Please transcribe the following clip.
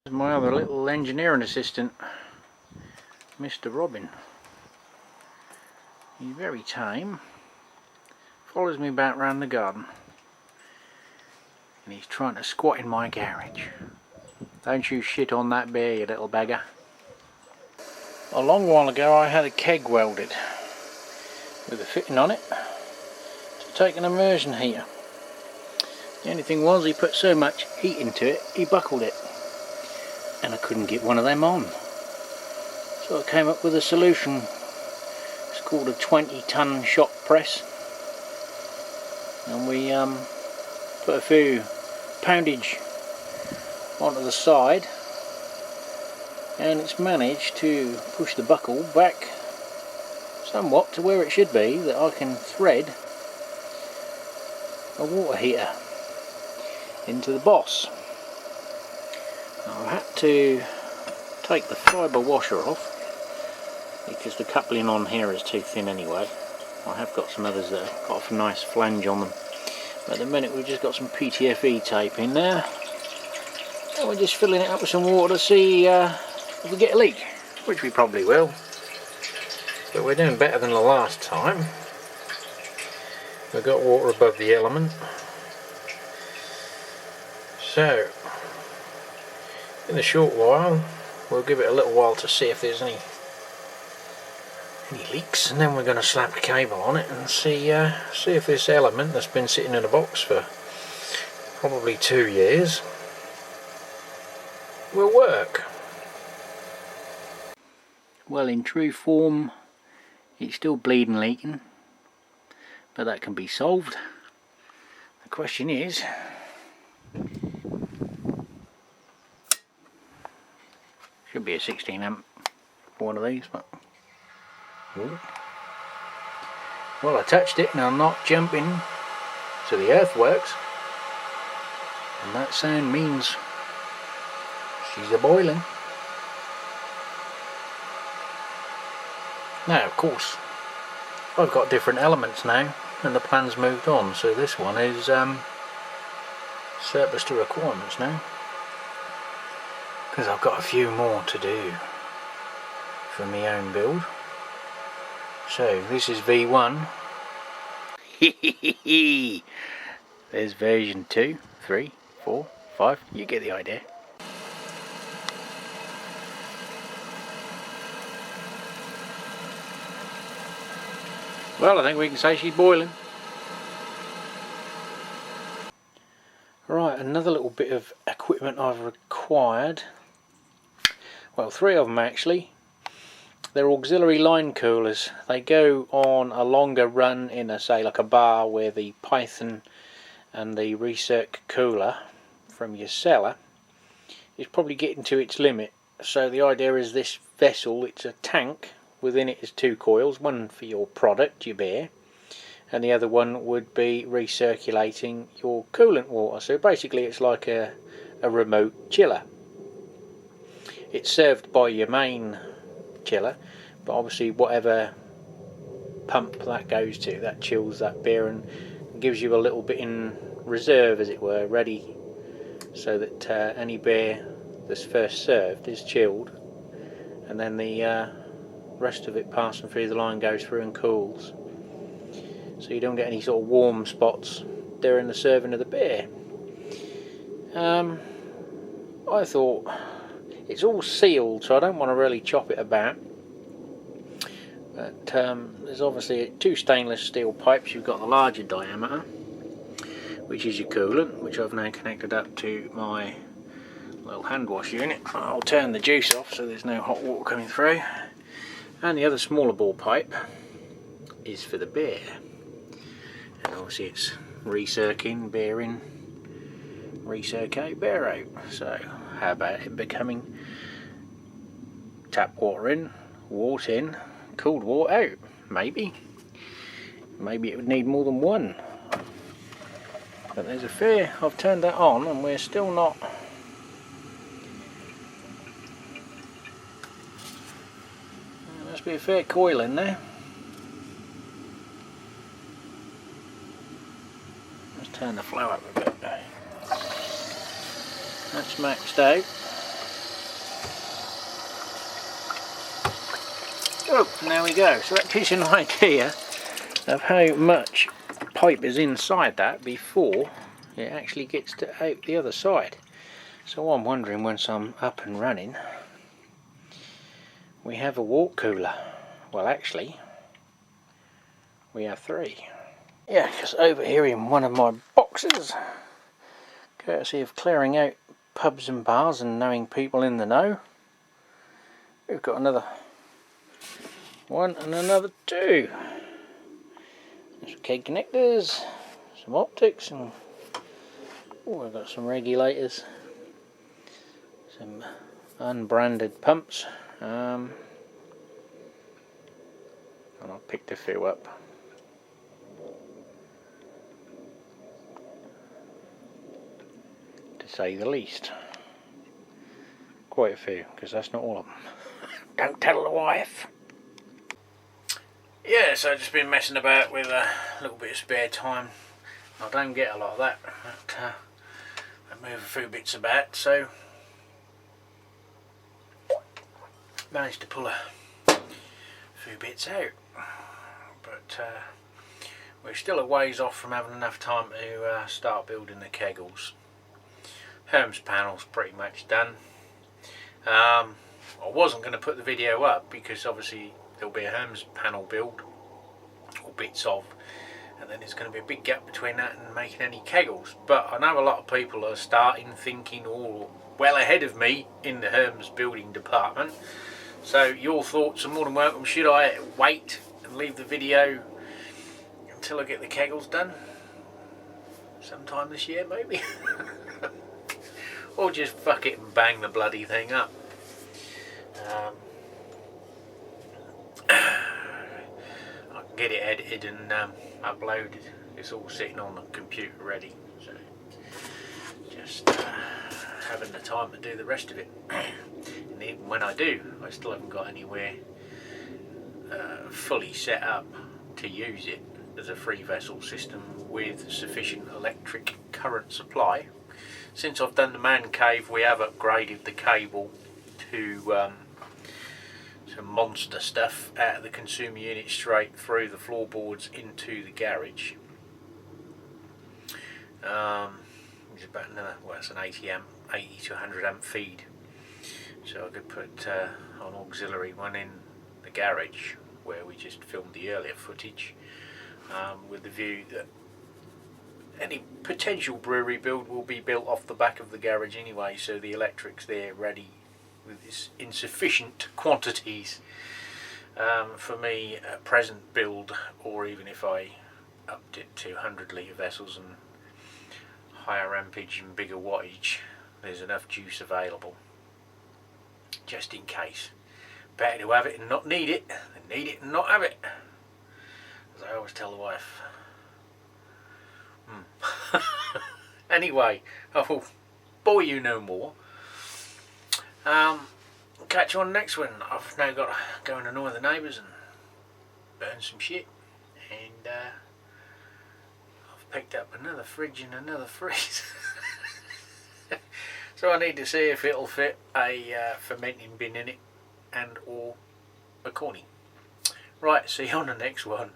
My other little engineering assistant, Mr. Robin. He's very tame, follows me back round the garden, and he's trying to squat in my garage. Don't you shit on that bear, you little beggar. A long while ago I had a keg welded with a fitting on it to take an immersion heater. The only thing was, he put so much heat into it, he buckled it, and I couldn't get one of them on. So I came up with a solution. It's called a 20-ton shop press, and we put a few poundage onto the side, and it's managed to push the buckle back somewhat to where it should be, that I can thread a water heater into the boss. Now, I had to take the fibre washer off because the coupling on here is too thin anyway. I have got some others that have got a nice flange on them, but at the minute we've just got some PTFE tape in there, and we're just filling it up with some water to see if we get a leak, which we probably will, but we're doing better than the last time. We've got water above the element, so in a short while we'll give it a little while to see if there's any leaks, and then we're going to slap a cable on it and see if this element that's been sitting in a box for probably 2 years will work. Well, in true form, it's still bleeding leaking, but that can be solved. The question is, should be a 16 amp for one of these, but well, I touched it and I'm not jumping, so the earth works, and that sound means she's a boiling. Now, of course, I've got different elements now, and the plan's moved on, so this one is surplus to requirements now, because I've got a few more to do for my own build. So this is V1. There's version 2, 3, 4, 5, you get the idea. Well, I think we can say she's boiling. Right, another little bit of equipment I've required. Well, 3 of them actually. They're auxiliary line coolers. They go on a longer run in a, say, like a bar, where the Python and the recirc cooler from your cellar is probably getting to its limit. So the idea is this vessel, it's a tank. Within it is 2 coils, one for your product, your beer, and the other one would be recirculating your coolant water. So basically it's like a remote chiller. It's served by your main chiller, but obviously whatever pump that goes to, that chills that beer and gives you a little bit in reserve, as it were, ready, so that any beer that's first served is chilled, and then the rest of it passing through the line goes through and cools, so you don't get any sort of warm spots during the serving of the beer. I thought, it's all sealed, so I don't want to really chop it about, but there's obviously 2 stainless steel pipes. You've got the larger diameter, which is your coolant, which I've now connected up to my little hand wash unit. I'll turn the juice off so there's no hot water coming through, and the other smaller ball pipe is for the beer, and obviously it's recircing, beer in, recirc out, beer out. So how about it becoming tap water in, water in, cooled water out? Maybe it would need more than one, but there's a fair. I've turned that on and we're still not. There must be a fair coil in there. Let's turn the flow up a bit. That's maxed out. Oh, and there we go. So that gives you an idea of how much pipe is inside that before it actually gets to out the other side. So I'm wondering, once I'm up and running, we have a water cooler. Well, actually, we have 3. Yeah, because over here in one of my boxes, courtesy of clearing out pubs and bars and knowing people in the know, we've got another 1 and another 2. There's some keg connectors, some optics, and we've got some regulators, some unbranded pumps, and I'll pick a few up. To say the least. Quite a few, because that's not all of them. Don't tell the wife. Yeah, so I've just been messing about with a little bit of spare time. I don't get a lot of that, but I move a few bits about, so managed to pull a few bits out. But we're still a ways off from having enough time to start building the keggles. Herms panel's pretty much done. I wasn't going to put the video up because obviously there'll be a Herms panel build, or bits of, and then there's going to be a big gap between that and making any keggles. But I know a lot of people are starting thinking all well ahead of me in the Herms building department. So your thoughts are more than welcome. Should I wait and leave the video until I get the keggles done? Sometime this year maybe? Or just fuck it and bang the bloody thing up. I can get it edited and uploaded. It's all sitting on the computer ready, so just having the time to do the rest of it. And even when I do, I still haven't got anywhere fully set up to use it as a free vessel system with sufficient electric current supply. Since I've done the man cave, we have upgraded the cable to some monster stuff out of the consumer unit straight through the floorboards into the garage. It's about another, well, it's an 80 to 100 amp feed, so I could put an auxiliary one in the garage where we just filmed the earlier footage, with the view that any potential brewery build will be built off the back of the garage anyway, so the electric's there ready with this insufficient quantities for me at present build, or even if I upped it to 100 litre vessels and higher ampage and bigger wattage, there's enough juice available just in case. Better to have it and not need it than need it and not have it, as I always tell the wife. Anyway, I will bore you no more. Catch you on the next one. I've now got to go and annoy the neighbours and burn some shit, and I've picked up another fridge and another freezer. So I need to see if it'll fit a fermenting bin in it and or a corny. Right, see you on the next one.